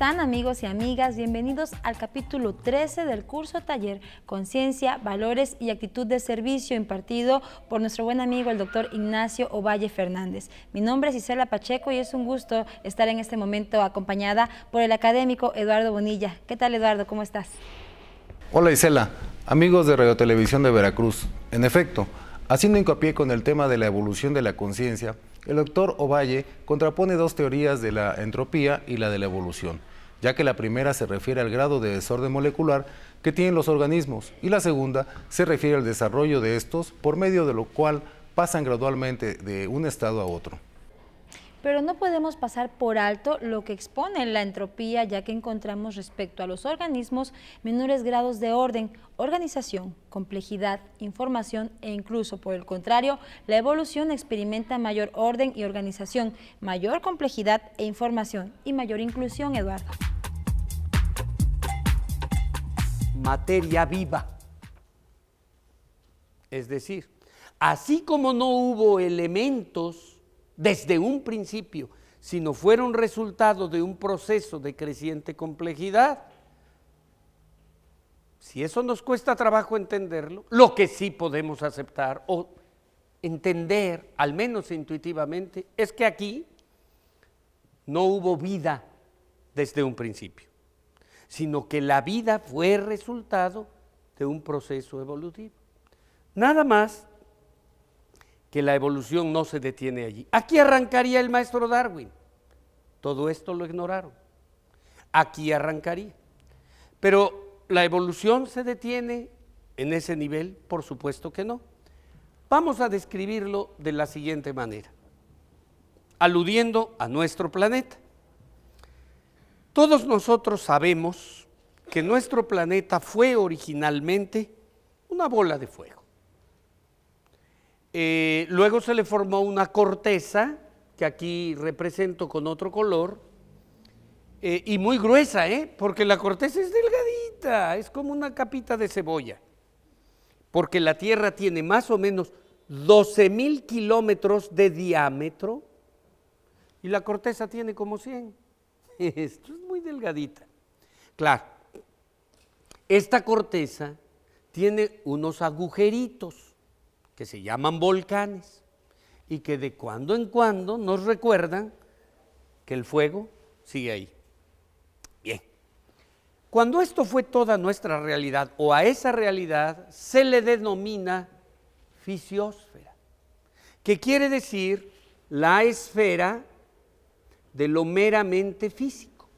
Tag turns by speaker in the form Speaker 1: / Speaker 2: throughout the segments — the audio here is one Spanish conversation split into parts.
Speaker 1: están, amigos y amigas? Bienvenidos al capítulo 13 del curso taller Conciencia, Valores y Actitud de Servicio, impartido por nuestro buen amigo el doctor Ignacio Ovalle Fernández. Mi nombre es Isela Pacheco y es un gusto estar en este momento acompañada por el académico Eduardo Bonilla. ¿Qué tal, Eduardo? ¿Cómo estás?
Speaker 2: Hola, Isela, amigos de Radio Televisión de Veracruz. En efecto, haciendo hincapié con el tema de la evolución de la conciencia, el doctor Ovalle contrapone dos teorías de la entropía y la de la evolución, ya que la primera se refiere al grado de desorden molecular que tienen los organismos y la segunda se refiere al desarrollo de estos, por medio de lo cual pasan gradualmente de un estado a otro.
Speaker 1: Pero no podemos pasar por alto lo que expone la entropía, ya que encontramos respecto a los organismos menores grados de orden, organización, complejidad, información e incluso, por el contrario, la evolución experimenta mayor orden y organización, mayor complejidad e información y mayor inclusión, Eduardo.
Speaker 3: Materia viva. Es decir, así como no hubo elementos desde un principio, sino fueron resultado de un proceso de creciente complejidad. Si eso nos cuesta trabajo entenderlo, lo que sí podemos aceptar o entender, al menos intuitivamente, es que aquí no hubo vida desde un principio, sino que la vida fue resultado de un proceso evolutivo. Nada más que la evolución no se detiene allí. Aquí arrancaría el maestro Darwin. Todo esto lo ignoraron. Aquí arrancaría. Pero ¿la evolución se detiene en ese nivel? Por supuesto que no. Vamos a describirlo de la siguiente manera, aludiendo a nuestro planeta. Todos nosotros sabemos que nuestro planeta fue originalmente una bola de fuego. Luego se le formó una corteza, que aquí represento con otro color, y muy gruesa, porque la corteza es delgadita, es como una capita de cebolla, porque la Tierra tiene más o menos 12,000 kilómetros de diámetro, y la corteza tiene como 100. Esto es muy delgadita. Claro, esta corteza tiene unos agujeritos, que se llaman volcanes y que de cuando en cuando nos recuerdan que el fuego sigue ahí. Bien, cuando esto fue toda nuestra realidad o a esa realidad se le denomina fisiosfera, que quiere decir la esfera de lo meramente físico.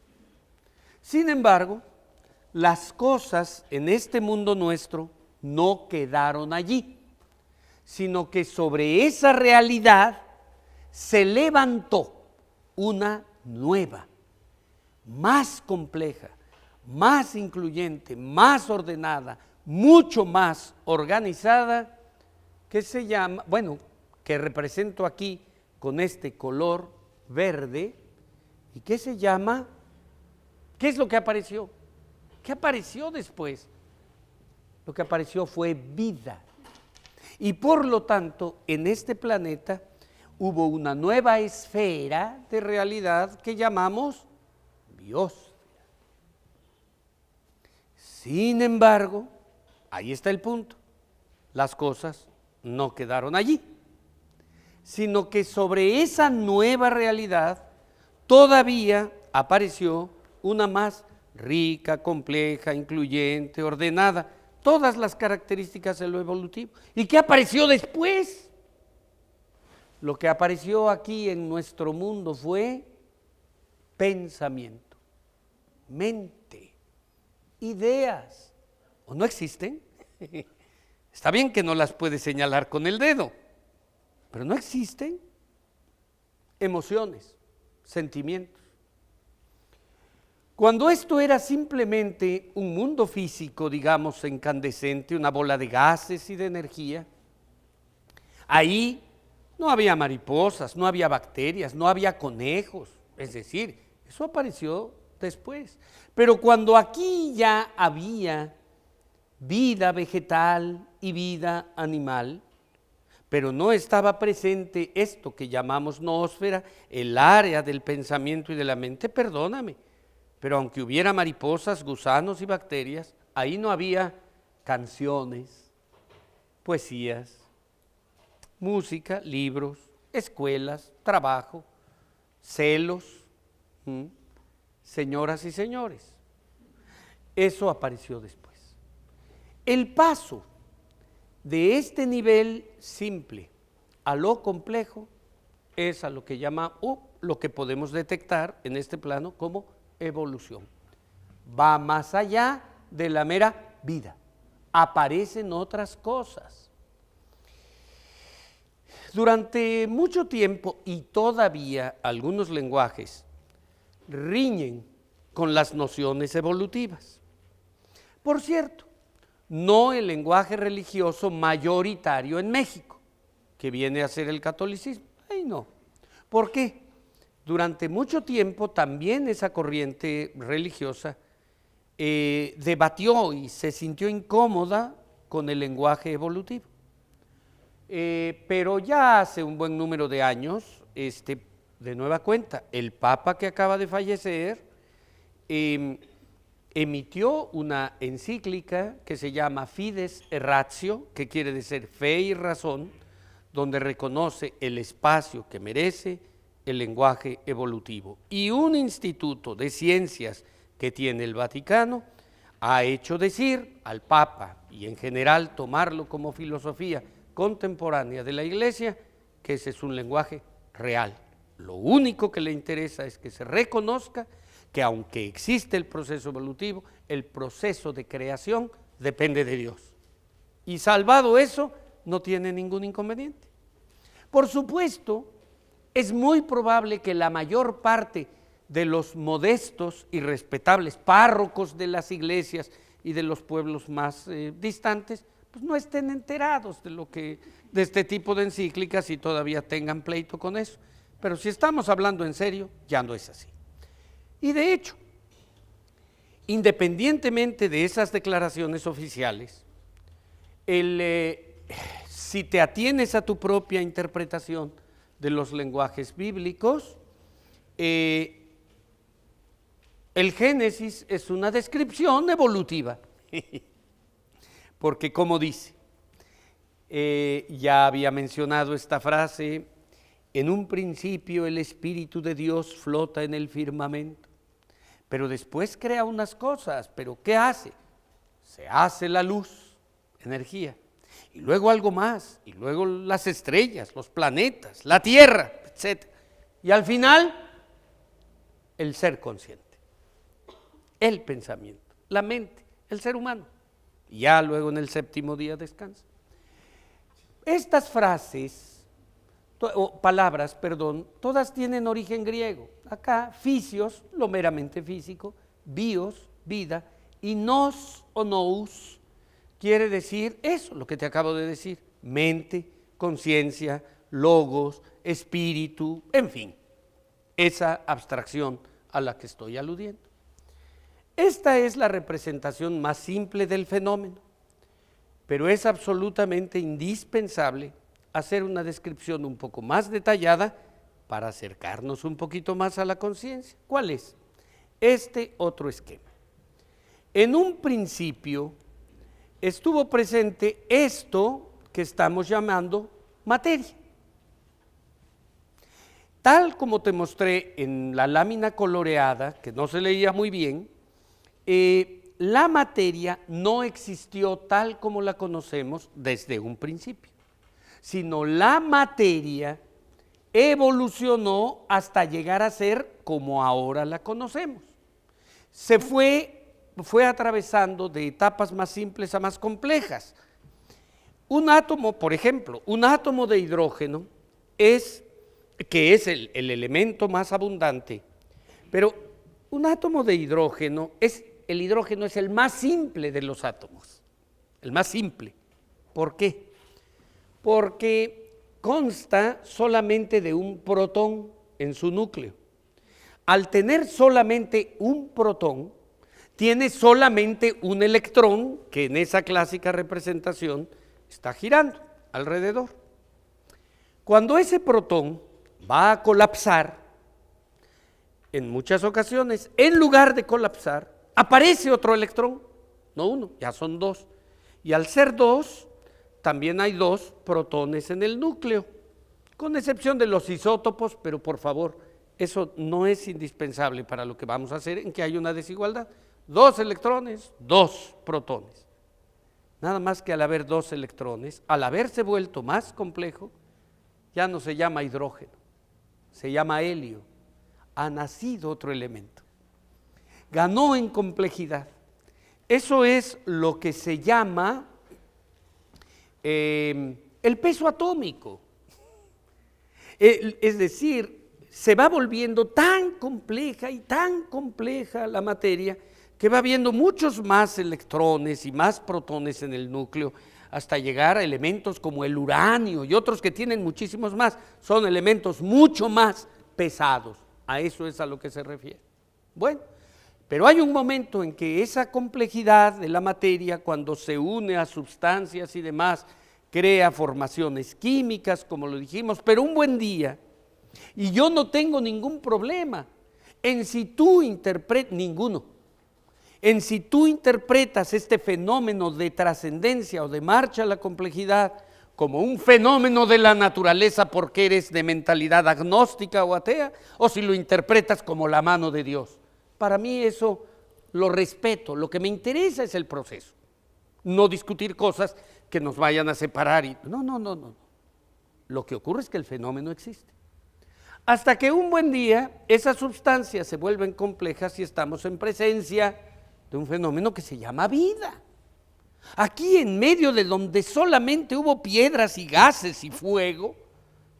Speaker 3: Sin embargo, las cosas en este mundo nuestro no quedaron allí, sino que sobre esa realidad se levantó una nueva, más compleja, más incluyente, más ordenada, mucho más organizada, que se llama, que represento aquí con este color verde, y que se llama, ¿qué es lo que apareció? ¿Qué apareció después? Lo que apareció fue vida. Y por lo tanto, en este planeta hubo una nueva esfera de realidad que llamamos biosfera. Sin embargo, ahí está el punto, las cosas no quedaron allí, sino que sobre esa nueva realidad todavía apareció una más rica, compleja, incluyente, ordenada, todas las características de lo evolutivo. ¿Y qué apareció después? Lo que apareció aquí en nuestro mundo fue pensamiento, mente, ideas. ¿O no existen? Está bien que no las puedes señalar con el dedo, pero no existen emociones, sentimientos. Cuando esto era simplemente un mundo físico, digamos, incandescente, una bola de gases y de energía, ahí no había mariposas, no había bacterias, no había conejos, es decir, eso apareció después. Pero cuando aquí ya había vida vegetal y vida animal, pero no estaba presente esto que llamamos noósfera, el área del pensamiento y de la mente, perdóname, Pero aunque hubiera mariposas, gusanos y bacterias, ahí no había canciones, poesías, música, libros, escuelas, trabajo, celos, señoras y señores. Eso apareció después. El paso de este nivel simple a lo complejo es a lo que llama, lo que podemos detectar en este plano como evolución. Va más allá de la mera vida. Aparecen otras cosas. Durante mucho tiempo y todavía algunos lenguajes riñen con las nociones evolutivas. Por cierto, no el lenguaje religioso mayoritario en México, que viene a ser el catolicismo. Ay, no. ¿Por qué? Durante mucho tiempo también esa corriente religiosa debatió y se sintió incómoda con el lenguaje evolutivo. Pero ya hace un buen número de años, de nueva cuenta, el Papa que acaba de fallecer emitió una encíclica que se llama Fides et Ratio, que quiere decir fe y razón, donde reconoce el espacio que merece el lenguaje evolutivo. Y un instituto de ciencias que tiene el Vaticano ha hecho decir al Papa, y en general tomarlo como filosofía contemporánea de la Iglesia, que ese es un lenguaje real. Lo único que le interesa es que se reconozca que aunque existe el proceso evolutivo, el proceso de creación depende de Dios. Y salvado eso, no tiene ningún inconveniente. Por supuesto, es muy probable que la mayor parte de los modestos y respetables párrocos de las iglesias y de los pueblos más distantes, pues no estén enterados de este tipo de encíclicas y todavía tengan pleito con eso. Pero si estamos hablando en serio, ya no es así. Y de hecho, independientemente de esas declaraciones oficiales, si te atienes a tu propia interpretación de los lenguajes bíblicos, el Génesis es una descripción evolutiva, porque como dice, ya había mencionado esta frase, en un principio el Espíritu de Dios flota en el firmamento, pero después crea unas cosas, pero ¿qué hace? Se hace la luz, energía, y luego algo más, y luego las estrellas, los planetas, la Tierra, etc. Y al final, el ser consciente, el pensamiento, la mente, el ser humano. Y ya luego en el séptimo día descansa. Estas frases, palabras, todas tienen origen griego. Acá, fisios, lo meramente físico, bios, vida, y nos o nous, quiere decir eso, lo que te acabo de decir, mente, conciencia, logos, espíritu, en fin, esa abstracción a la que estoy aludiendo. Esta es la representación más simple del fenómeno, pero es absolutamente indispensable hacer una descripción un poco más detallada para acercarnos un poquito más a la conciencia. ¿Cuál es? Este otro esquema. En un principio estuvo presente esto que estamos llamando materia. Tal como te mostré en la lámina coloreada, que no se leía muy bien, la materia no existió tal como la conocemos desde un principio, sino la materia evolucionó hasta llegar a ser como ahora la conocemos. Se fue atravesando de etapas más simples a más complejas. Un átomo, por ejemplo, un átomo de hidrógeno que es el elemento más abundante, pero un átomo de hidrógeno el hidrógeno es el más simple de los átomos, el más simple. ¿Por qué? Porque consta solamente de un protón en su núcleo. Al tener solamente un protón, tiene solamente un electrón que en esa clásica representación está girando alrededor. Cuando ese protón va a colapsar, en muchas ocasiones, en lugar de colapsar, aparece otro electrón, no uno, ya son dos. Y al ser dos, también hay dos protones en el núcleo, con excepción de los isótopos, pero por favor, eso no es indispensable para lo que vamos a hacer, en que hay una desigualdad. Dos electrones, dos protones. Nada más que al haber dos electrones, al haberse vuelto más complejo, ya no se llama hidrógeno, se llama helio. Ha nacido otro elemento. Ganó en complejidad. Eso es lo que se llama el peso atómico. Es decir, se va volviendo tan compleja la materia que va habiendo muchos más electrones y más protones en el núcleo hasta llegar a elementos como el uranio y otros que tienen muchísimos más. Son elementos mucho más pesados. A eso es a lo que se refiere. Bueno, pero hay un momento en que esa complejidad de la materia, cuando se une a sustancias y demás, crea formaciones químicas, como lo dijimos, pero un buen día, y yo no tengo ningún problema en si tú interpretas este fenómeno de trascendencia o de marcha a la complejidad como un fenómeno de la naturaleza porque eres de mentalidad agnóstica o atea, o si lo interpretas como la mano de Dios. Para mí eso lo respeto, lo que me interesa es el proceso, no discutir cosas que nos vayan a separar. No. Lo que ocurre es que el fenómeno existe. Hasta que un buen día esas sustancias se vuelven complejas y estamos en presencia de un fenómeno que se llama vida. Aquí en medio de donde solamente hubo piedras y gases y fuego,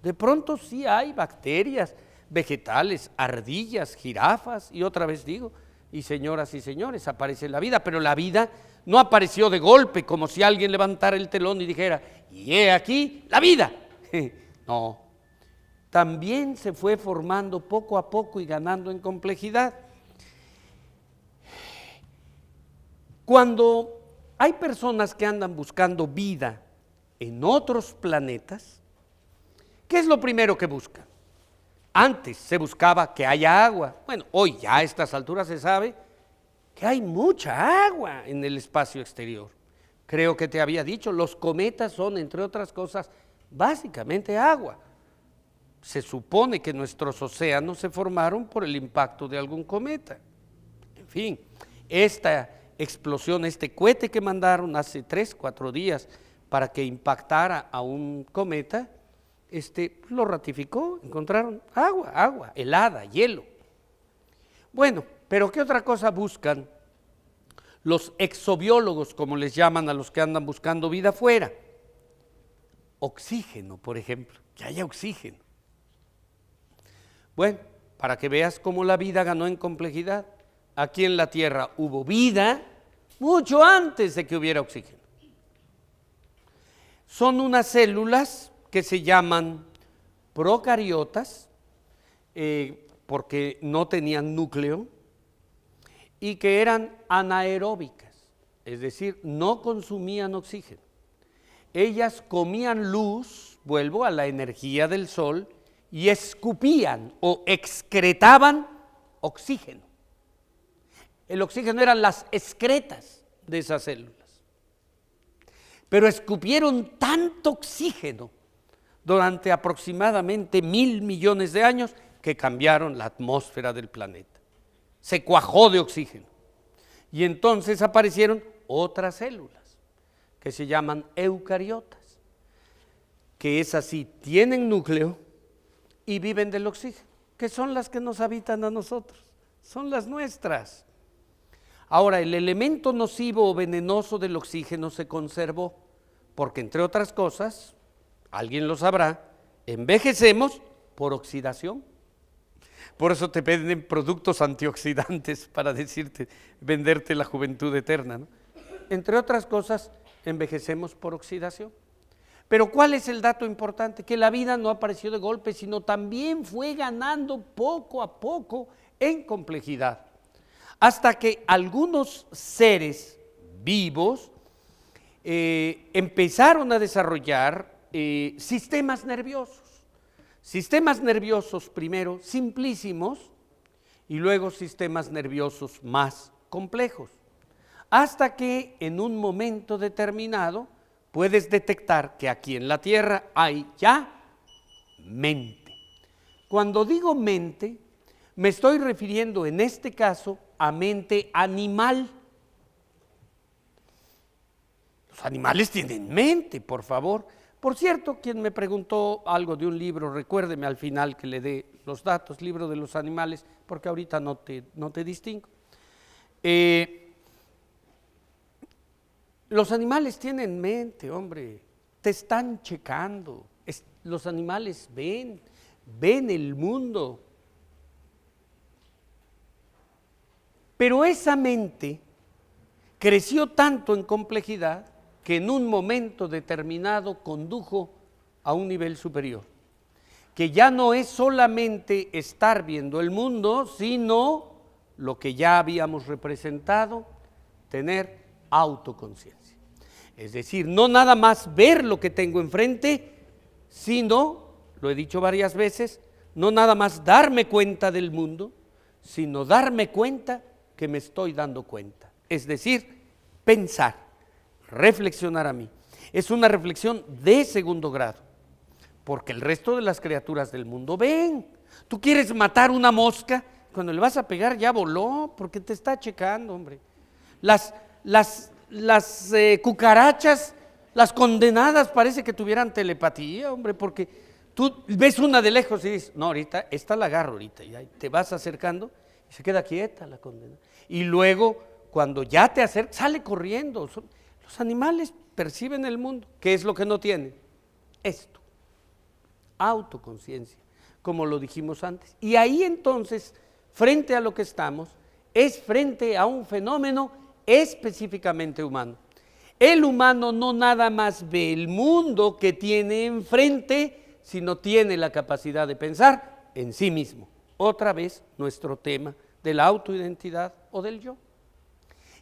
Speaker 3: de pronto sí hay bacterias, vegetales, ardillas, jirafas, y otra vez digo, y señoras y señores, aparece la vida, pero la vida no apareció de golpe, como si alguien levantara el telón y dijera, y he aquí la vida. No, también se fue formando poco a poco y ganando en complejidad. Cuando hay personas que andan buscando vida en otros planetas, ¿qué es lo primero que buscan? Antes se buscaba que haya agua. Bueno, hoy ya a estas alturas se sabe que hay mucha agua en el espacio exterior. Creo que te había dicho, los cometas son, entre otras cosas, básicamente agua. Se supone que nuestros océanos se formaron por el impacto de algún cometa. En fin, esta explosión, este cohete que mandaron hace 3-4 días para que impactara a un cometa, lo ratificó, encontraron agua helada, hielo. Bueno, pero ¿qué otra cosa buscan los exobiólogos, como les llaman a los que andan buscando vida afuera? Oxígeno, por ejemplo, que haya oxígeno. Bueno, para que veas cómo la vida ganó en complejidad, aquí en la Tierra hubo vida mucho antes de que hubiera oxígeno. Son unas células que se llaman procariotas, porque no tenían núcleo, y que eran anaeróbicas, es decir, no consumían oxígeno. Ellas comían luz, vuelvo a la energía del sol, y escupían o excretaban oxígeno. El oxígeno eran las excretas de esas células. Pero escupieron tanto oxígeno durante aproximadamente 1.000 millones de años que cambiaron la atmósfera del planeta. Se cuajó de oxígeno. Y entonces aparecieron otras células que se llaman eucariotas, que esas sí tienen núcleo y viven del oxígeno, que son las que nos habitan a nosotros, son las nuestras. Ahora, el elemento nocivo o venenoso del oxígeno se conservó, porque entre otras cosas, alguien lo sabrá, envejecemos por oxidación. Por eso te venden productos antioxidantes para venderte la juventud eterna, ¿no? Entre otras cosas, envejecemos por oxidación. Pero ¿cuál es el dato importante? Que la vida no apareció de golpe, sino también fue ganando poco a poco en complejidad, hasta que algunos seres vivos empezaron a desarrollar sistemas nerviosos primero simplísimos, y luego sistemas nerviosos más complejos, hasta que en un momento determinado puedes detectar que aquí en la Tierra hay ya mente. Cuando digo mente, me estoy refiriendo en este caso a mente animal. Los animales tienen mente, por favor. Por cierto, quien me preguntó algo de un libro, recuérdeme al final que le dé los datos, libro de los animales, porque ahorita no te distingo. Los animales tienen mente, hombre, te están checando. Los animales ven el mundo. Pero esa mente creció tanto en complejidad que en un momento determinado condujo a un nivel superior, que ya no es solamente estar viendo el mundo, sino lo que ya habíamos representado, tener autoconciencia. Es decir, no nada más ver lo que tengo enfrente, sino, lo he dicho varias veces, no nada más darme cuenta del mundo, sino darme cuenta que me estoy dando cuenta. Es decir, pensar, reflexionar a mí. Es una reflexión de segundo grado, porque el resto de las criaturas del mundo ven. Tú quieres matar una mosca, cuando le vas a pegar ya voló, porque te está checando, hombre. Las cucarachas, las condenadas, parece que tuvieran telepatía, hombre, porque tú ves una de lejos y dices, no, ahorita, esta la agarro ahorita, y te vas acercando y se queda quieta la condenada. Y luego, cuando ya te acercas, sale corriendo. Los animales perciben el mundo. ¿Qué es lo que no tienen? Esto, autoconciencia, como lo dijimos antes. Y ahí entonces, frente a lo que estamos, es frente a un fenómeno específicamente humano. El humano no nada más ve el mundo que tiene enfrente, sino tiene la capacidad de pensar en sí mismo. Otra vez, nuestro tema de la autoidentidad o del yo.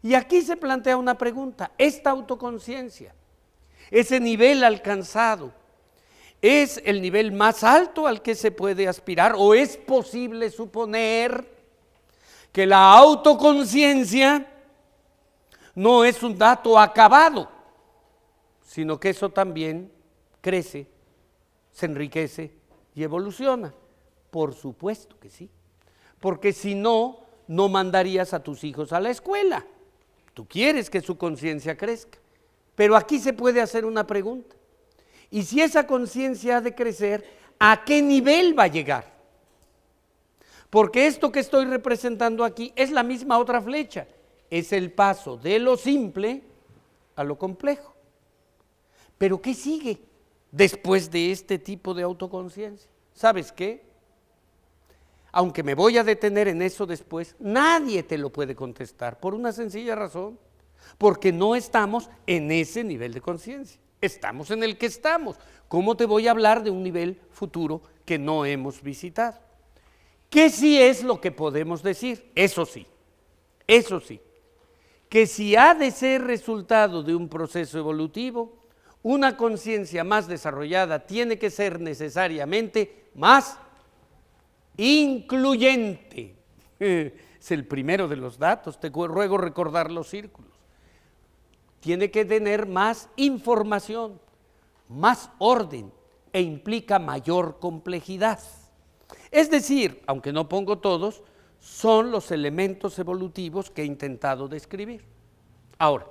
Speaker 3: Y aquí se plantea una pregunta: esta autoconciencia, ese nivel alcanzado, ¿es el nivel más alto al que se puede aspirar o es posible suponer que la autoconciencia no es un dato acabado, sino que eso también crece, se enriquece y evoluciona? Por supuesto que sí, porque si no, no mandarías a tus hijos a la escuela. Tú quieres que su conciencia crezca, pero aquí se puede hacer una pregunta: ¿y si esa conciencia ha de crecer, a qué nivel va a llegar? Porque esto que estoy representando aquí es la misma otra flecha, es el paso de lo simple a lo complejo. Pero ¿qué sigue después de este tipo de autoconciencia? ¿Sabes qué? Aunque me voy a detener en eso después, nadie te lo puede contestar por una sencilla razón, porque no estamos en ese nivel de conciencia, estamos en el que estamos. ¿Cómo te voy a hablar de un nivel futuro que no hemos visitado? ¿Qué sí es lo que podemos decir? Eso sí, que si ha de ser resultado de un proceso evolutivo, una conciencia más desarrollada tiene que ser necesariamente más incluyente. Es el primero de los datos, te ruego recordar los círculos. Tiene que tener más información, más orden e implica mayor complejidad. Es decir, aunque no pongo todos, son los elementos evolutivos que he intentado describir. Ahora,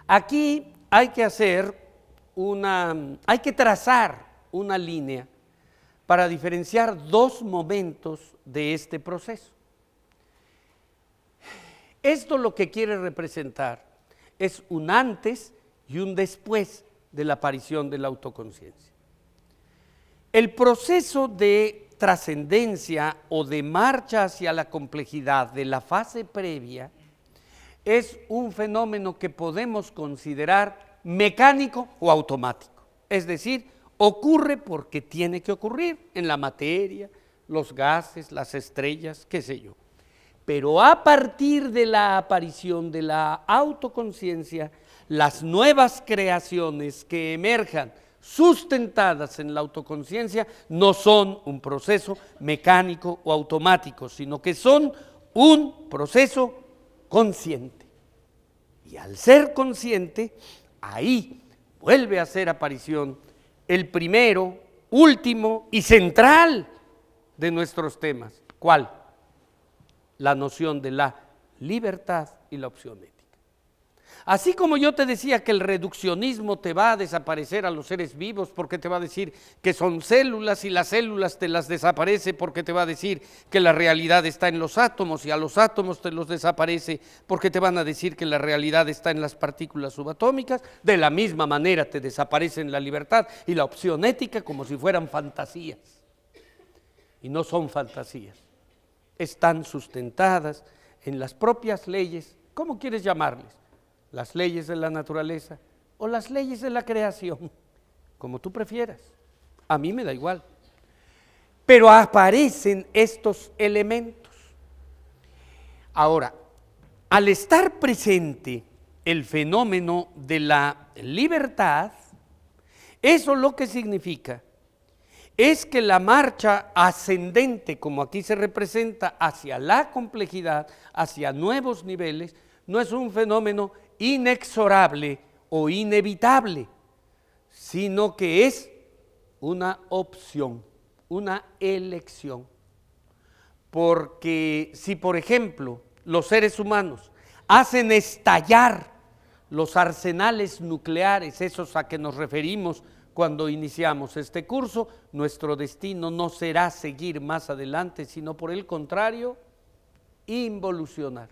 Speaker 3: aquí hay que trazar una línea para diferenciar dos momentos de este proceso. Esto lo que quiere representar es un antes y un después de la aparición de la autoconciencia. El proceso de trascendencia o de marcha hacia la complejidad de la fase previa es un fenómeno que podemos considerar mecánico o automático, es decir, ocurre porque tiene que ocurrir en la materia, los gases, las estrellas, qué sé yo. Pero a partir de la aparición de la autoconciencia, las nuevas creaciones que emerjan sustentadas en la autoconciencia, no son un proceso mecánico o automático, sino que son un proceso consciente. Y al ser consciente, ahí vuelve a hacer aparición el primero, último y central de nuestros temas. ¿Cuál? La noción de la libertad y la opción ética. Así como yo te decía que el reduccionismo te va a desaparecer a los seres vivos porque te va a decir que son células y las células te las desaparece porque te va a decir que la realidad está en los átomos y a los átomos te los desaparece porque te van a decir que la realidad está en las partículas subatómicas, de la misma manera te desaparecen la libertad y la opción ética como si fueran fantasías. Y no son fantasías, están sustentadas en las propias leyes, ¿cómo quieres llamarles? Las leyes de la naturaleza o las leyes de la creación, como tú prefieras, a mí me da igual. Pero aparecen estos elementos. Ahora, al estar presente el fenómeno de la libertad, eso lo que significa es que la marcha ascendente, como aquí se representa, hacia la complejidad, hacia nuevos niveles, no es un fenómeno inexorable o inevitable, sino que es una opción, una elección. Porque si, por ejemplo, los seres humanos hacen estallar los arsenales nucleares, esos a que nos referimos cuando iniciamos este curso, nuestro destino no será seguir más adelante, sino por el contrario, involucionar.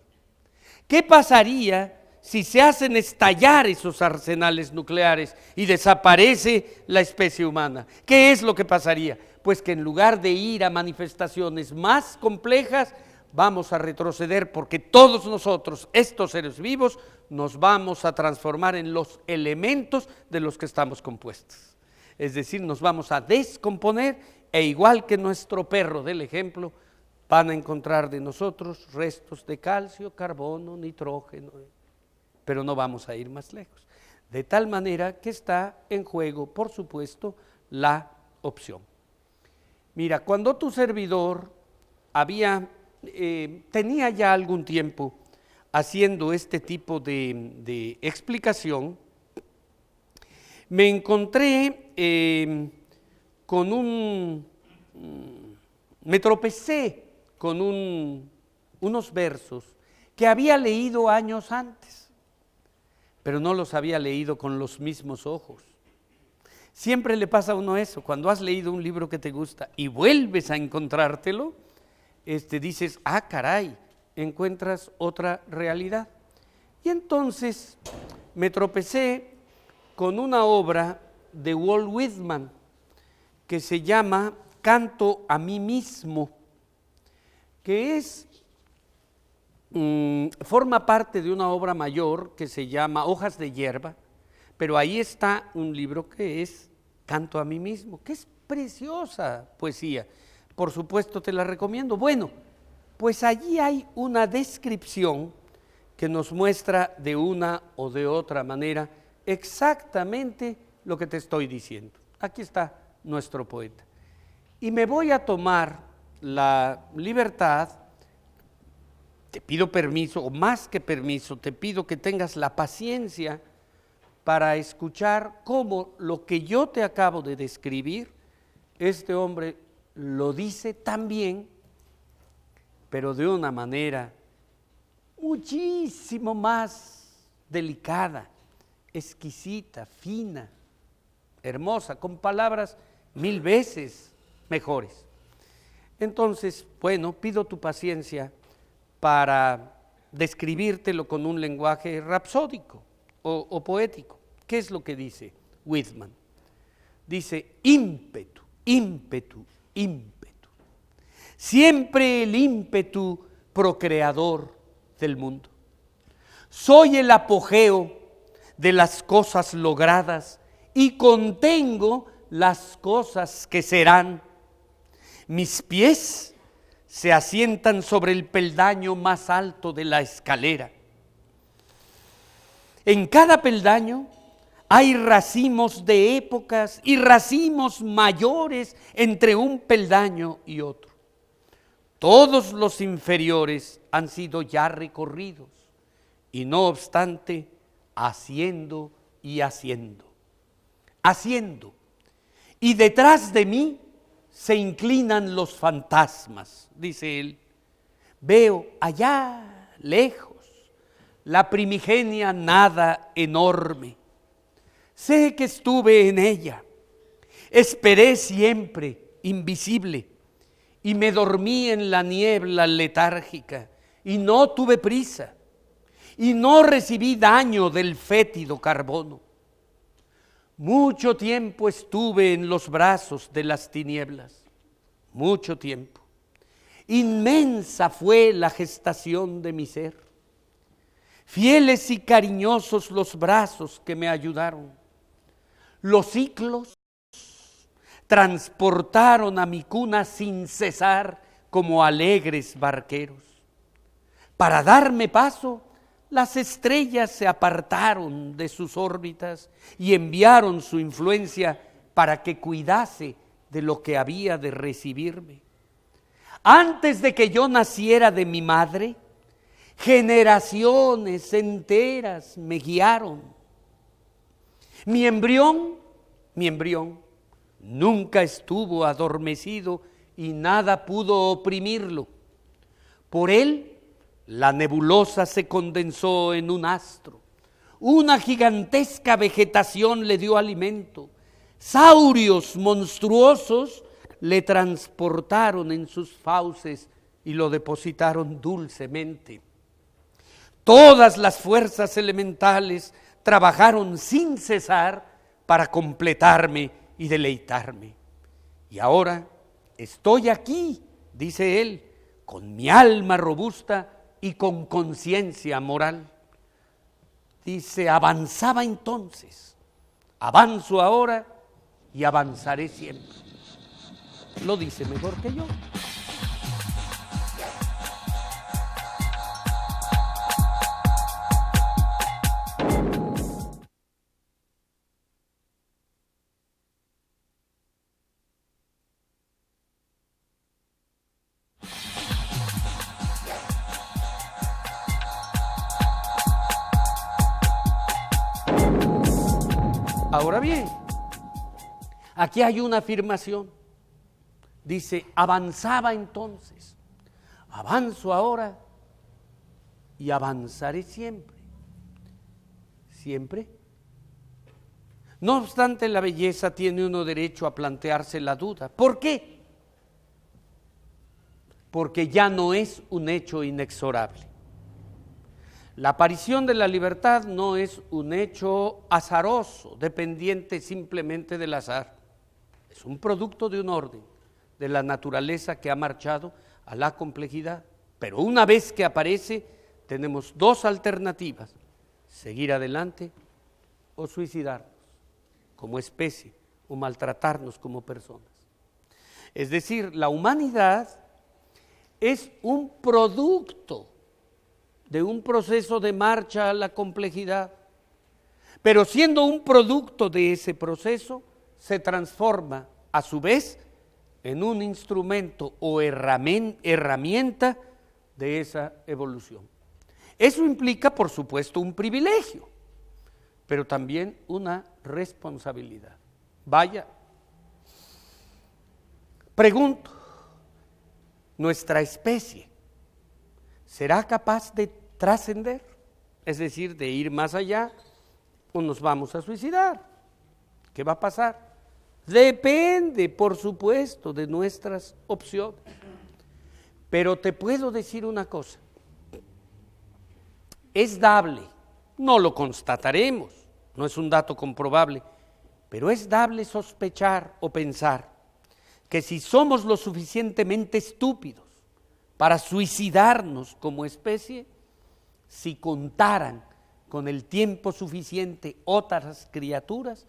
Speaker 3: ¿Qué pasaría si se hacen estallar esos arsenales nucleares y desaparece la especie humana? ¿Qué es lo que pasaría? Pues que en lugar de ir a manifestaciones más complejas, vamos a retroceder porque todos nosotros, estos seres vivos, nos vamos a transformar en los elementos de los que estamos compuestos. Es decir, nos vamos a descomponer e igual que nuestro perro del ejemplo, van a encontrar de nosotros restos de calcio, carbono, nitrógeno, pero no vamos a ir más lejos. De tal manera que está en juego, por supuesto, la opción. Mira, cuando tu servidor tenía ya algún tiempo haciendo este tipo de explicación, me encontré me tropecé con unos versos que había leído años antes, pero no los había leído con los mismos ojos. Siempre le pasa a uno eso, cuando has leído un libro que te gusta y vuelves a encontrártelo, dices, ah, caray, encuentras otra realidad. Y entonces me tropecé con una obra de Walt Whitman que se llama Canto a mí mismo, que forma parte de una obra mayor que se llama Hojas de hierba, pero ahí está un libro que es Canto a mí mismo, que es preciosa poesía, por supuesto te la recomiendo. Bueno, pues allí hay una descripción que nos muestra de una o de otra manera exactamente lo que te estoy diciendo. Aquí está nuestro poeta. Y me voy a tomar la libertad, te pido permiso, o más que permiso, te pido que tengas la paciencia para escuchar cómo lo que yo te acabo de describir, este hombre lo dice tan bien, pero de una manera muchísimo más delicada, exquisita, fina, hermosa, con palabras 1000 veces mejores. Entonces, bueno, pido tu paciencia para describírtelo con un lenguaje rapsódico o poético. ¿Qué es lo que dice Whitman? Dice ímpetu, ímpetu, ímpetu. Siempre el ímpetu procreador del mundo. Soy el apogeo de las cosas logradas y contengo las cosas que serán. Mis pies se asientan sobre el peldaño más alto de la escalera. En cada peldaño Hay racimos de épocas y racimos mayores entre un peldaño y otro. Todos los inferiores han sido ya recorridos, y no obstante, haciendo y haciendo. Y detrás de mí se inclinan los fantasmas, dice él. Veo allá, lejos, la primigenia nada enorme. Sé que estuve en ella, esperé siempre, invisible, y me dormí en la niebla letárgica, y no tuve prisa, y no recibí daño del fétido carbono. Mucho tiempo estuve en los brazos de las tinieblas, mucho tiempo. Inmensa fue la gestación de mi ser. Fieles y cariñosos los brazos que me ayudaron. Los ciclos transportaron a mi cuna sin cesar como alegres barqueros. Para darme paso, las estrellas se apartaron de sus órbitas y enviaron su influencia para que cuidase de lo que había de recibirme. Antes de que yo naciera de mi madre, generaciones enteras me guiaron. Mi embrión nunca estuvo adormecido y nada pudo oprimirlo. Por él, la nebulosa se condensó en un astro. Una gigantesca vegetación le dio alimento. Saurios monstruosos le transportaron en sus fauces y lo depositaron dulcemente. Todas las fuerzas elementales trabajaron sin cesar para completarme y deleitarme. Y ahora estoy aquí, dice él, con mi alma robusta y con conciencia moral. Dice, avanzaba entonces, avanzo ahora y avanzaré siempre. Lo dice mejor que yo. Ahora bien, aquí hay una afirmación. Dice, avanzaba entonces, avanzo ahora y avanzaré siempre. ¿Siempre? No obstante, la belleza tiene uno derecho a plantearse la duda. ¿Por qué? Porque ya no es un hecho inexorable. La aparición de la libertad no es un hecho azaroso, dependiente simplemente del azar. Es un producto de un orden, de la naturaleza que ha marchado a la complejidad. Pero una vez que aparece, tenemos dos alternativas: seguir adelante o suicidarnos como especie o maltratarnos como personas. Es decir, la humanidad es un producto de un proceso de marcha a la complejidad, pero siendo un producto de ese proceso, se transforma a su vez en un instrumento o herramienta de esa evolución. Eso implica, por supuesto, un privilegio, pero también una responsabilidad. Vaya, pregunto, ¿nuestra especie será capaz de trascender? Es decir, de ir más allá, o nos vamos a suicidar. ¿Qué va a pasar? Depende, por supuesto, de nuestras opciones. Pero te puedo decir una cosa. Es dable, no lo constataremos, no es un dato comprobable, pero es dable sospechar o pensar que si somos lo suficientemente estúpidos para suicidarnos como especie, si contaran con el tiempo suficiente otras criaturas,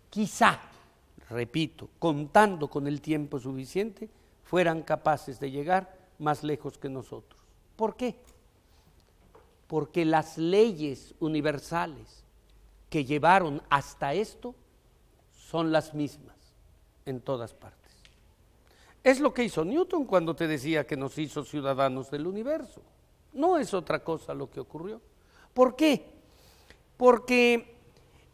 Speaker 3: quizá, repito, contando con el tiempo suficiente, fueran capaces de llegar más lejos que nosotros. ¿Por qué? Porque las leyes universales que llevaron hasta esto son las mismas en todas partes. Es lo que hizo Newton cuando te decía que nos hizo ciudadanos del universo. No es otra cosa lo que ocurrió. ¿Por qué? Porque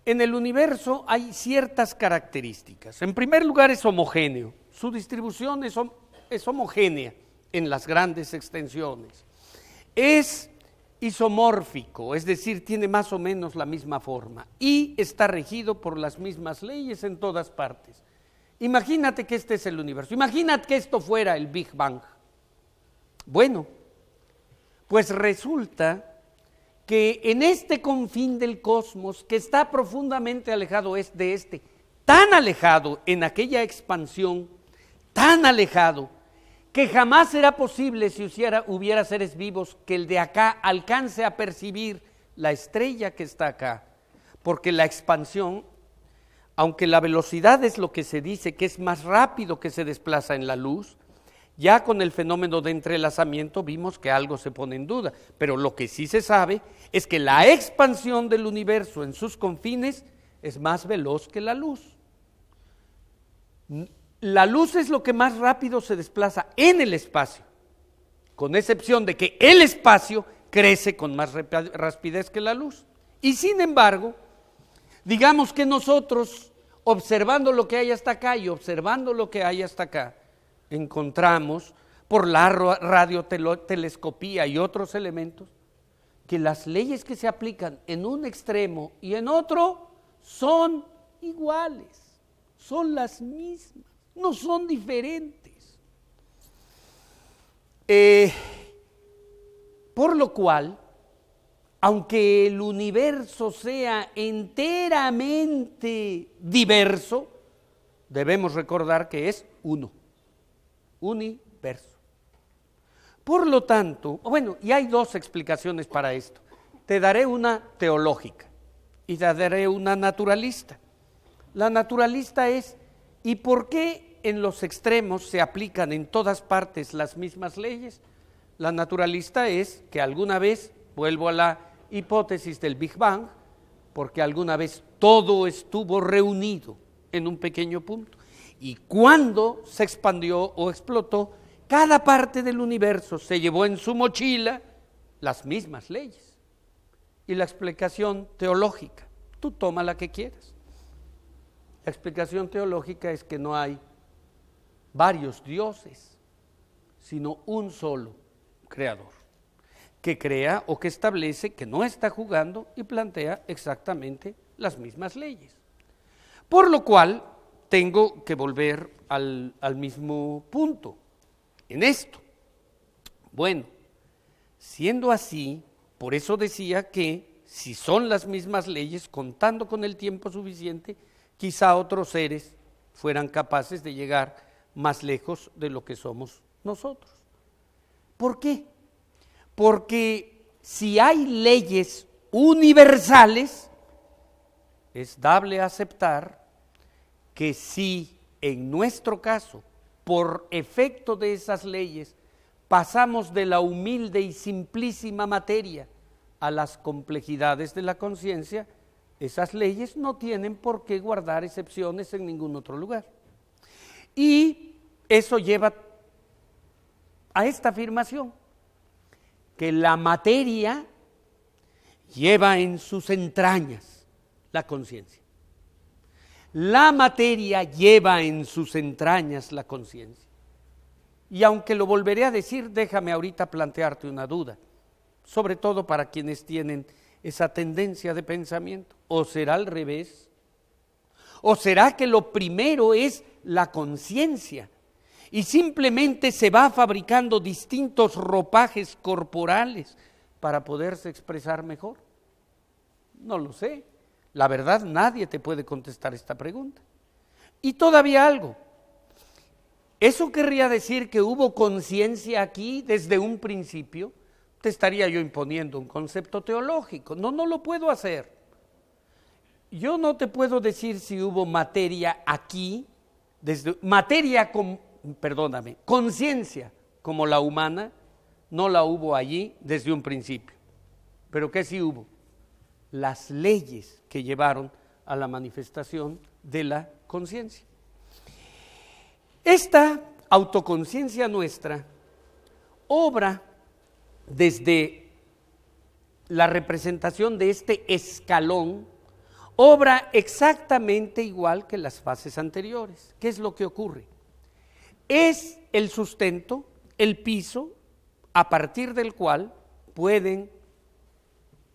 Speaker 3: en el universo hay ciertas características. En primer lugar, es homogéneo. Su distribución es homogénea en las grandes extensiones. Es isomórfico, es decir, tiene más o menos la misma forma y está regido por las mismas leyes en todas partes. Imagínate que este es el universo, imagínate que esto fuera el Big Bang. Bueno, pues resulta que en este confín del cosmos, que está profundamente alejado de este, tan alejado en aquella expansión, tan alejado, que jamás será posible si hubiera seres vivos que el de acá alcance a percibir la estrella que está acá, porque la expansión, aunque la velocidad es lo que se dice que es más rápido que se desplaza en la luz, ya con el fenómeno de entrelazamiento vimos que algo se pone en duda, pero lo que sí se sabe es que la expansión del universo en sus confines es más veloz que la luz. La luz es lo que más rápido se desplaza en el espacio, con excepción de que el espacio crece con más rapidez que la luz. Y sin embargo, digamos que nosotros, observando lo que hay hasta acá y observando lo que hay hasta acá, encontramos por la radiotelescopía y otros elementos que las leyes que se aplican en un extremo y en otro son iguales, son las mismas, no son diferentes. Por lo cual, aunque el universo sea enteramente diverso, debemos recordar que es uno, universo. Por lo tanto, bueno, y hay dos explicaciones para esto. Te daré una teológica y te daré una naturalista. La naturalista es, ¿y por qué en los extremos se aplican en todas partes las mismas leyes? La naturalista es que alguna vez, vuelvo a la hipótesis del Big Bang, porque alguna vez todo estuvo reunido en un pequeño punto. Y cuando se expandió o explotó, cada parte del universo se llevó en su mochila las mismas leyes. Y la explicación teológica, tú toma la que quieras. La explicación teológica es que no hay varios dioses, sino un solo creador, que crea o que establece, que no está jugando y plantea exactamente las mismas leyes. Por lo cual, tengo que volver al mismo punto en esto. Bueno, siendo así, por eso decía que si son las mismas leyes, contando con el tiempo suficiente, quizá otros seres fueran capaces de llegar más lejos de lo que somos nosotros. ¿Por qué? Porque si hay leyes universales, es dable aceptar que si en nuestro caso, por efecto de esas leyes, pasamos de la humilde y simplísima materia a las complejidades de la conciencia, esas leyes no tienen por qué guardar excepciones en ningún otro lugar. Y eso lleva a esta afirmación, que la materia lleva en sus entrañas la conciencia. La materia lleva en sus entrañas la conciencia. Y aunque lo volveré a decir, déjame ahorita plantearte una duda, sobre todo para quienes tienen esa tendencia de pensamiento. ¿O será al revés? ¿O será que lo primero es la conciencia y simplemente se va fabricando distintos ropajes corporales para poderse expresar mejor? No lo sé. La verdad, nadie te puede contestar esta pregunta. Y todavía algo. ¿Eso querría decir que hubo conciencia aquí desde un principio? Te estaría yo imponiendo un concepto teológico. No lo puedo hacer. Yo no te puedo decir si hubo materia aquí, conciencia como la humana, no la hubo allí desde un principio. ¿Pero qué sí hubo? las leyes que llevaron a la manifestación de la conciencia. Esta autoconciencia nuestra obra desde la representación de este escalón, obra exactamente igual que las fases anteriores. ¿Qué es lo que ocurre? Es el sustento, el piso, a partir del cual pueden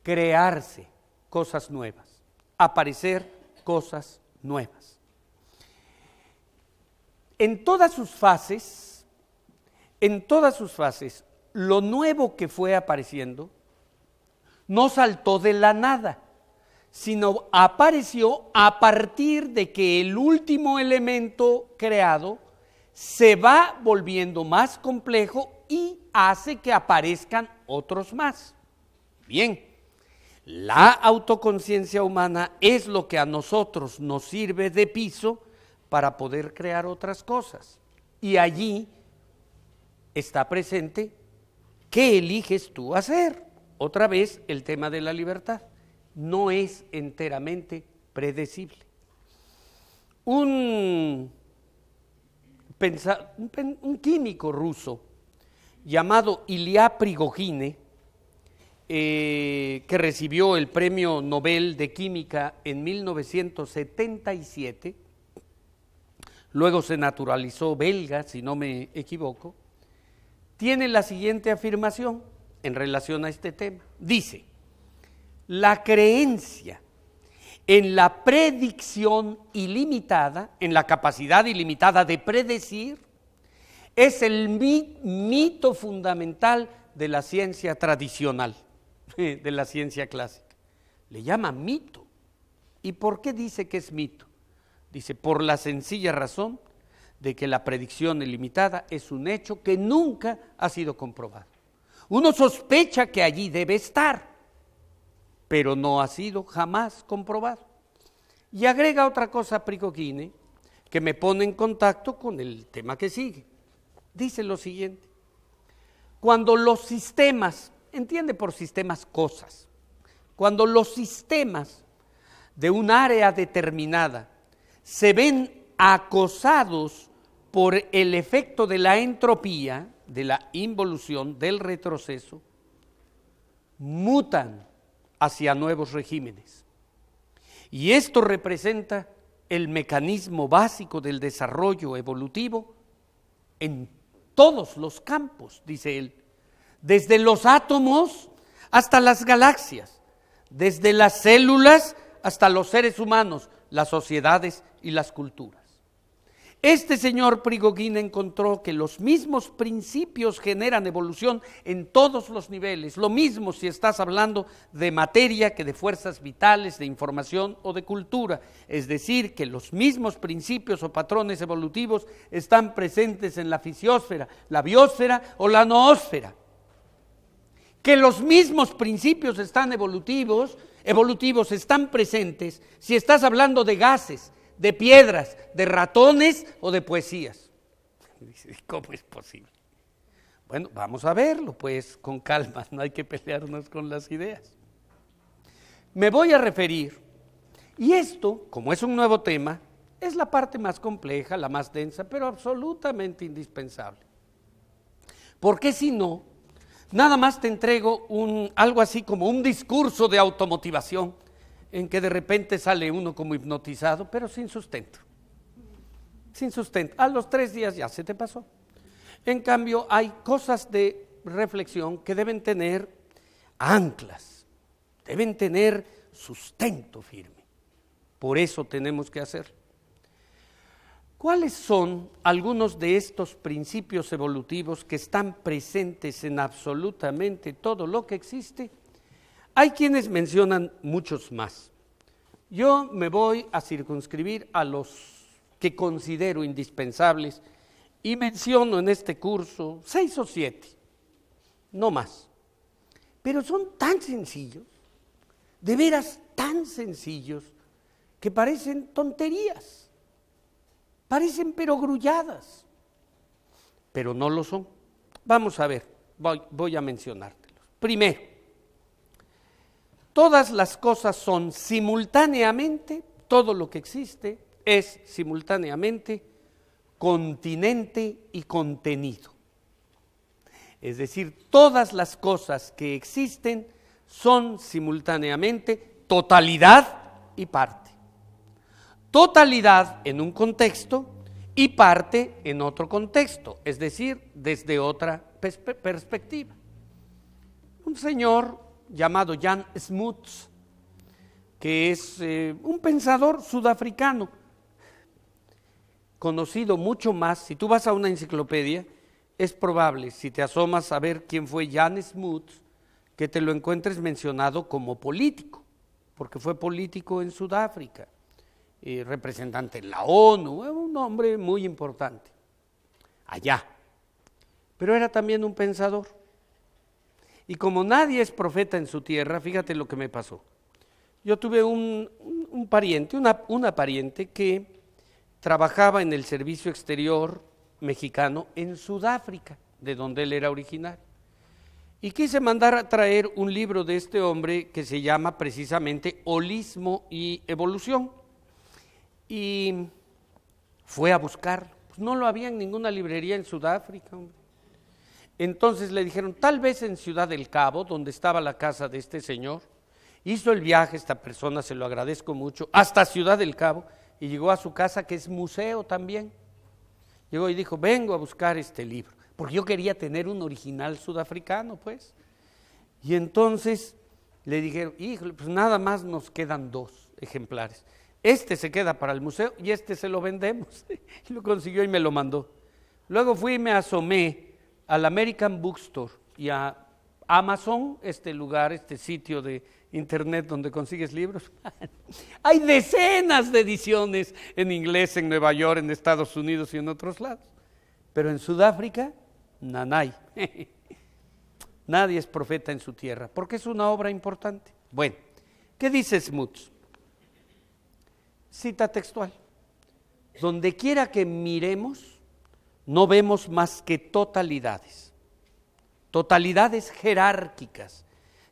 Speaker 3: crearse cosas nuevas, aparecer cosas nuevas. En todas sus fases, lo nuevo que fue apareciendo no saltó de la nada, sino apareció a partir de que el último elemento creado se va volviendo más complejo y hace que aparezcan otros más. Bien, la autoconciencia humana es lo que a nosotros nos sirve de piso para poder crear otras cosas. Y allí está presente qué eliges tú hacer. Otra vez el tema de la libertad. No es enteramente predecible. Un químico ruso llamado Ilya Prigogine, que recibió el Premio Nobel de Química en 1977, luego se naturalizó belga, si no me equivoco, tiene la siguiente afirmación en relación a este tema. Dice: la creencia en la predicción ilimitada, en la capacidad ilimitada de predecir, es el mito fundamental de la ciencia tradicional, de la ciencia clásica. Le llama mito. ¿Y por qué dice que es mito? Dice, por la sencilla razón de que la predicción ilimitada es un hecho que nunca ha sido comprobado. Uno sospecha que allí debe estar, pero no ha sido jamás comprobado. Y agrega otra cosa Prigogine, que me pone en contacto con el tema que sigue. Dice lo siguiente: cuando los sistemas, entiende por sistemas cosas, cuando los sistemas de un área determinada se ven acosados por el efecto de la entropía, de la involución, del retroceso, mutan hacia nuevos regímenes. Y esto representa el mecanismo básico del desarrollo evolutivo en todos los campos, dice él, desde los átomos hasta las galaxias, desde las células hasta los seres humanos, las sociedades y las culturas. Este señor Prigogine encontró que los mismos principios generan evolución en todos los niveles, lo mismo si estás hablando de materia que de fuerzas vitales, de información o de cultura, es decir, que los mismos principios o patrones evolutivos están presentes en la fisiosfera, la biosfera o la noósfera. Que los mismos principios están evolutivos están presentes si estás hablando de gases, de piedras, de ratones o de poesías. ¿Cómo es posible? Bueno, vamos a verlo pues con calma, no hay que pelearnos con las ideas. Me voy a referir, y esto, como es un nuevo tema, es la parte más compleja, la más densa, pero absolutamente indispensable. Porque si no, nada más te entrego algo así como un discurso de automotivación, en que de repente sale uno como hipnotizado, pero sin sustento. Sin sustento. A los 3 días ya se te pasó. En cambio, hay cosas de reflexión que deben tener anclas, deben tener sustento firme. Por eso tenemos que hacerlo. ¿Cuáles son algunos de estos principios evolutivos que están presentes en absolutamente todo lo que existe? Hay quienes mencionan muchos más. Yo me voy a circunscribir a los que considero indispensables y menciono en este curso 6 o 7, no más. Pero son tan sencillos, de veras tan sencillos, que parecen tonterías, parecen perogrulladas, pero no lo son. Vamos a ver, voy a mencionártelos. Primero, todas las cosas son simultáneamente, todo lo que existe es simultáneamente continente y contenido. Es decir, todas las cosas que existen son simultáneamente totalidad y parte. Totalidad en un contexto y parte en otro contexto, es decir, desde otra perspectiva. Un señor llamado Jan Smuts, que es un pensador sudafricano, conocido mucho más, si tú vas a una enciclopedia, es probable, si te asomas a ver quién fue Jan Smuts, que te lo encuentres mencionado como político, porque fue político en Sudáfrica, representante en la ONU, un hombre muy importante, allá. Pero era también un pensador. Y como nadie es profeta en su tierra, fíjate lo que me pasó. Yo tuve un pariente, una pariente que trabajaba en el servicio exterior mexicano en Sudáfrica, de donde él era originario. Y quise mandar a traer un libro de este hombre que se llama precisamente Holismo y Evolución. Y fue a buscarlo. Pues no lo había en ninguna librería en Sudáfrica, hombre. Entonces le dijeron, tal vez en Ciudad del Cabo, donde estaba la casa de este señor. Hizo el viaje, esta persona, se lo agradezco mucho, hasta Ciudad del Cabo, y llegó a su casa, que es museo también. Llegó y dijo, vengo a buscar este libro, porque yo quería tener un original sudafricano, pues. Y entonces le dijeron, híjole, pues nada más nos quedan 2 ejemplares. Este se queda para el museo y este se lo vendemos. Y lo consiguió y me lo mandó. Luego fui y me asomé al American Bookstore y a Amazon, este lugar, este sitio de internet donde consigues libros. Hay decenas de ediciones en inglés en Nueva York, en Estados Unidos y en otros lados. Pero en Sudáfrica, nanay. Nadie es profeta en su tierra, porque es una obra importante. Bueno, ¿qué dice Smuts? Cita textual. Donde quiera que miremos, no vemos más que totalidades. Totalidades jerárquicas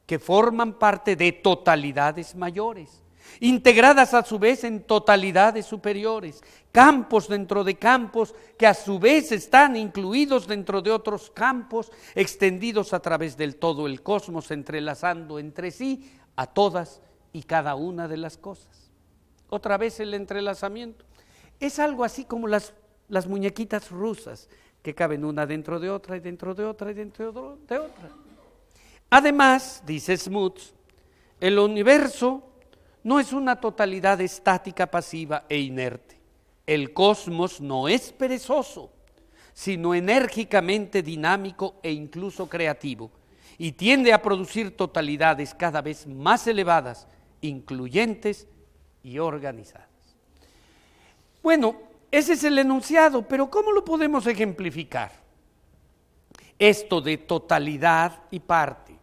Speaker 3: que forman parte de totalidades mayores, integradas a su vez en totalidades superiores, campos dentro de campos que a su vez están incluidos dentro de otros campos, extendidos a través del todo el cosmos, entrelazando entre sí a todas y cada una de las cosas. Otra vez el entrelazamiento. Es algo así como las muñequitas rusas, que caben una dentro de otra y dentro de otra y dentro de otra. Además, dice Smuts, el universo no es una totalidad estática, pasiva e inerte. El cosmos no es perezoso, sino enérgicamente dinámico e incluso creativo, y tiende a producir totalidades cada vez más elevadas, incluyentes y organizadas. Bueno, ese es el enunciado, pero ¿cómo lo podemos ejemplificar? Esto de totalidad y parte.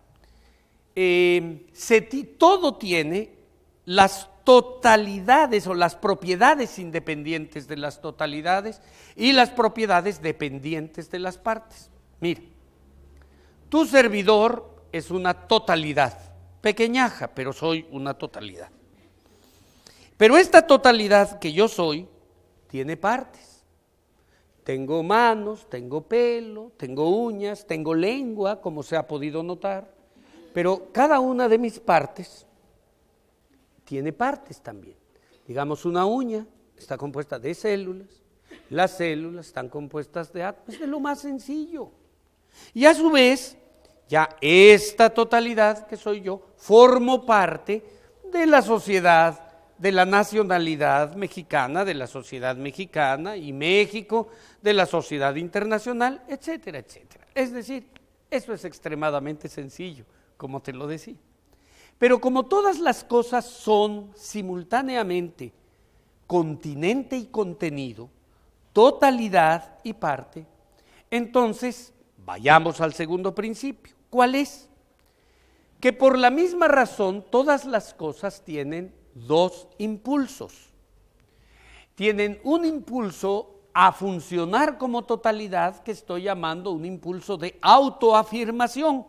Speaker 3: Todo tiene las totalidades o las propiedades independientes de las totalidades y las propiedades dependientes de las partes. Mira, tu servidor es una totalidad, pequeñaja, pero soy una totalidad. Pero esta totalidad que yo soy tiene partes. Tengo manos, tengo pelo, tengo uñas, tengo lengua, como se ha podido notar, pero cada una de mis partes tiene partes también. Digamos, una uña está compuesta de células, las células están compuestas de átomos, es lo más sencillo. Y a su vez, ya esta totalidad que soy yo, formo parte de la sociedad, de la nacionalidad mexicana, de la sociedad mexicana y México, de la sociedad internacional, etcétera, etcétera. Es decir, eso es extremadamente sencillo, como te lo decía. Pero como todas las cosas son simultáneamente continente y contenido, totalidad y parte, entonces vayamos al segundo principio. ¿Cuál es? Que por la misma razón todas las cosas tienen 2 impulsos. Tienen un impulso a funcionar como totalidad que estoy llamando un impulso de autoafirmación.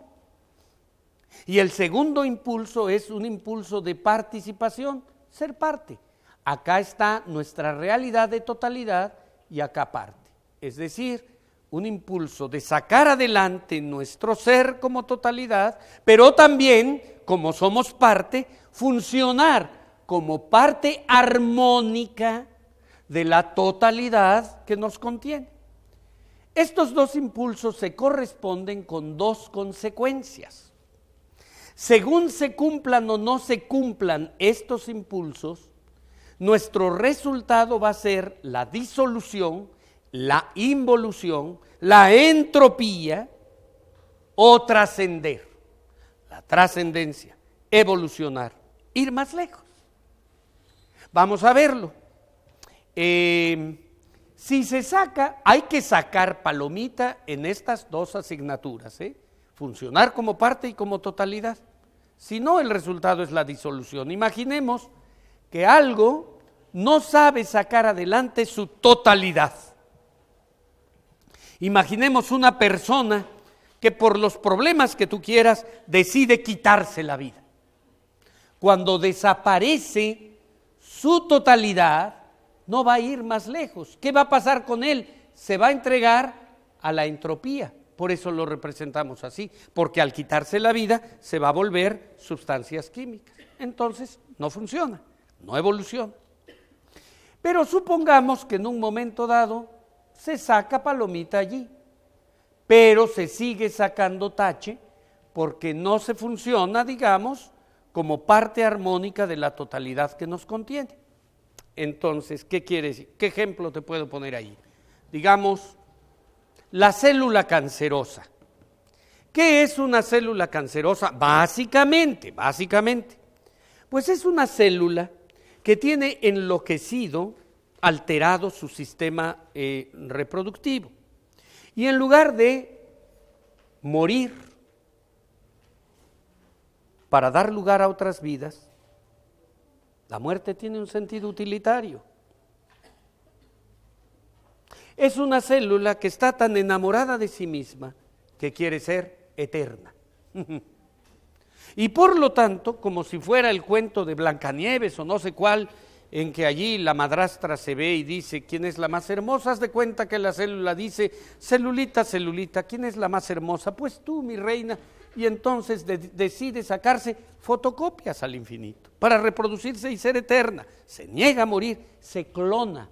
Speaker 3: Y el segundo impulso es un impulso de participación, ser parte. Acá está nuestra realidad de totalidad y acá parte. Es decir, un impulso de sacar adelante nuestro ser como totalidad, pero también, como somos parte, funcionar como parte armónica de la totalidad que nos contiene. Estos dos impulsos se corresponden con dos consecuencias. Según se cumplan o no se cumplan estos impulsos, nuestro resultado va a ser la disolución, la involución, la entropía o trascender. La trascendencia, evolucionar, ir más lejos. Vamos a verlo. Si se saca, hay que sacar palomita en estas dos asignaturas, funcionar como parte y como totalidad. Si no, el resultado es la disolución. Imaginemos que algo no sabe sacar adelante su totalidad. Imaginemos una persona que por los problemas que tú quieras decide quitarse la vida. Cuando desaparece su totalidad, no va a ir más lejos. ¿Qué va a pasar con él? Se va a entregar a la entropía. Por eso lo representamos así, porque al quitarse la vida se va a volver sustancias químicas. Entonces no funciona, no evoluciona. Pero supongamos que en un momento dado se saca palomita allí, pero se sigue sacando tache porque no se funciona, digamos, como parte armónica de la totalidad que nos contiene. Entonces, ¿qué quiere decir? ¿Qué ejemplo te puedo poner ahí? Digamos, la célula cancerosa. ¿Qué es una célula cancerosa? Básicamente, pues es una célula que tiene enloquecido, alterado su sistema reproductivo. Y en lugar de morir para dar lugar a otras vidas, la muerte tiene un sentido utilitario. Es una célula que está tan enamorada de sí misma que quiere ser eterna. Y por lo tanto, como si fuera el cuento de Blancanieves o no sé cuál, en que allí la madrastra se ve y dice, ¿quién es la más hermosa? Haz de cuenta que la célula dice, celulita, celulita, ¿quién es la más hermosa? Pues tú, mi reina. Y entonces decide sacarse fotocopias al infinito para reproducirse y ser eterna. Se niega a morir, se clona.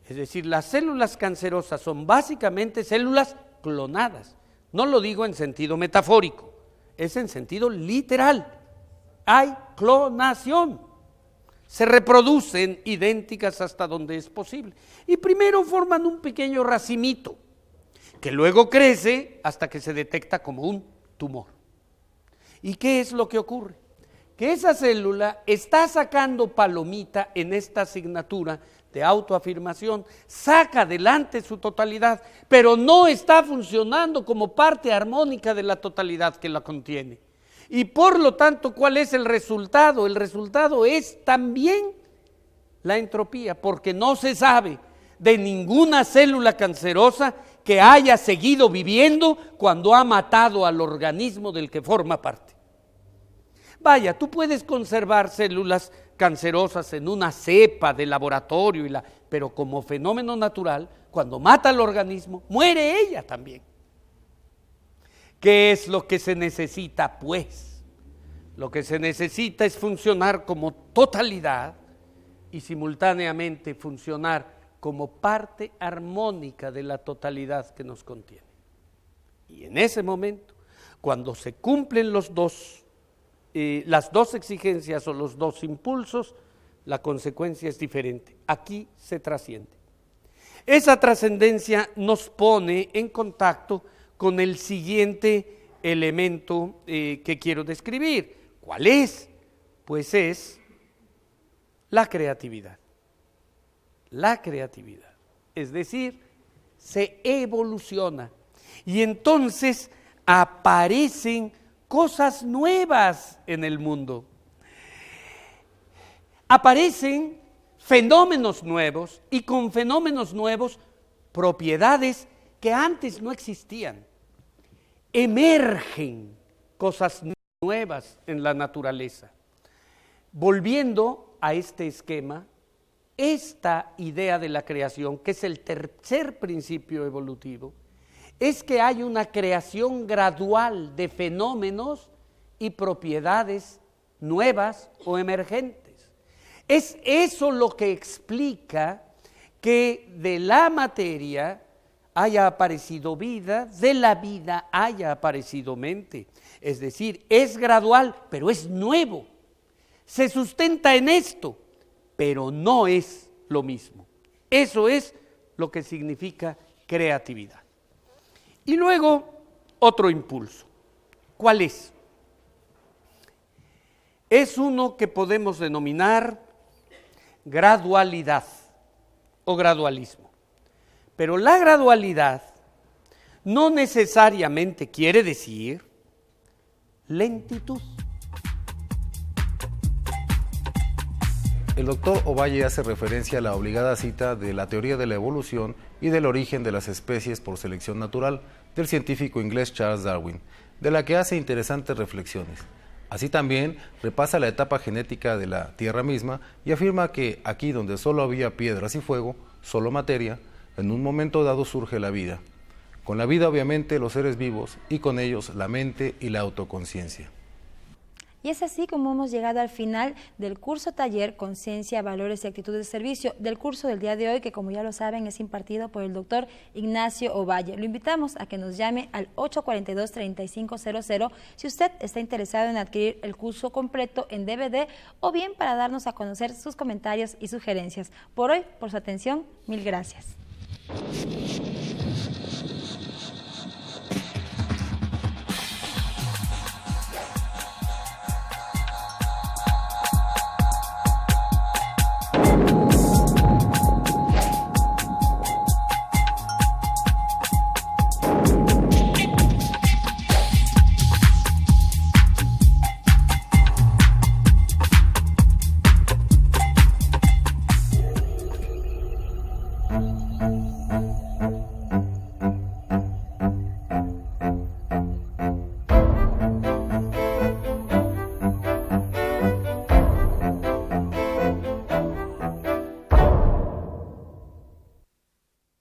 Speaker 3: Es decir, las células cancerosas son básicamente células clonadas. No lo digo en sentido metafórico, es en sentido literal. Hay clonación. Se reproducen idénticas hasta donde es posible. Y primero forman un pequeño racimito, que luego crece hasta que se detecta como un tumor. ¿Y qué es lo que ocurre? Que esa célula está sacando palomita en esta asignatura de autoafirmación, saca adelante su totalidad, pero no está funcionando como parte armónica de la totalidad que la contiene. Y por lo tanto, ¿cuál es el resultado? El resultado es también la entropía, porque no se sabe de ninguna célula cancerosa que haya seguido viviendo cuando ha matado al organismo del que forma parte. Vaya, tú puedes conservar células cancerosas en una cepa de laboratorio, pero como fenómeno natural, cuando mata al organismo, muere ella también. ¿Qué es lo que se necesita, pues? Lo que se necesita es funcionar como totalidad y simultáneamente funcionar como parte armónica de la totalidad que nos contiene. Y en ese momento, cuando se cumplen las dos exigencias o los dos impulsos, la consecuencia es diferente. Aquí se trasciende. Esa trascendencia nos pone en contacto con el siguiente elemento que quiero describir. ¿Cuál es? Pues es la creatividad. La creatividad. Es decir, se evoluciona. Y entonces aparecen cosas nuevas en el mundo. Aparecen fenómenos nuevos y con fenómenos nuevos propiedades que antes no existían. Emergen cosas nuevas. nuevas en la naturaleza. Volviendo a este esquema, esta idea de la creación, que es el tercer principio evolutivo, es que hay una creación gradual de fenómenos y propiedades nuevas o emergentes. Es eso lo que explica que de la materia haya aparecido vida, de la vida haya aparecido mente. Es decir, es gradual, pero es nuevo. Se sustenta en esto, pero no es lo mismo. Eso es lo que significa creatividad. Y luego, otro impulso. ¿Cuál es? Es uno que podemos denominar gradualidad o gradualismo. Pero la gradualidad no necesariamente quiere decir lentitud.
Speaker 2: El doctor Ovalle hace referencia a la obligada cita de la teoría de la evolución y del origen de las especies por selección natural del científico inglés Charles Darwin, de la que hace interesantes reflexiones. Así también repasa la etapa genética de la Tierra misma y afirma que aquí donde solo había piedras y fuego, solo materia, en un momento dado surge la vida. Con la vida obviamente los seres vivos y con ellos la mente y la autoconciencia.
Speaker 1: Y es así como hemos llegado al final del curso taller Conciencia, Valores y Actitudes de Servicio, del curso del día de hoy, que como ya lo saben es impartido por el doctor Ignacio Ovalle. Lo invitamos a que nos llame al 842-3500 si usted está interesado en adquirir el curso completo en DVD o bien para darnos a conocer sus comentarios y sugerencias. Por hoy, por su atención, mil gracias.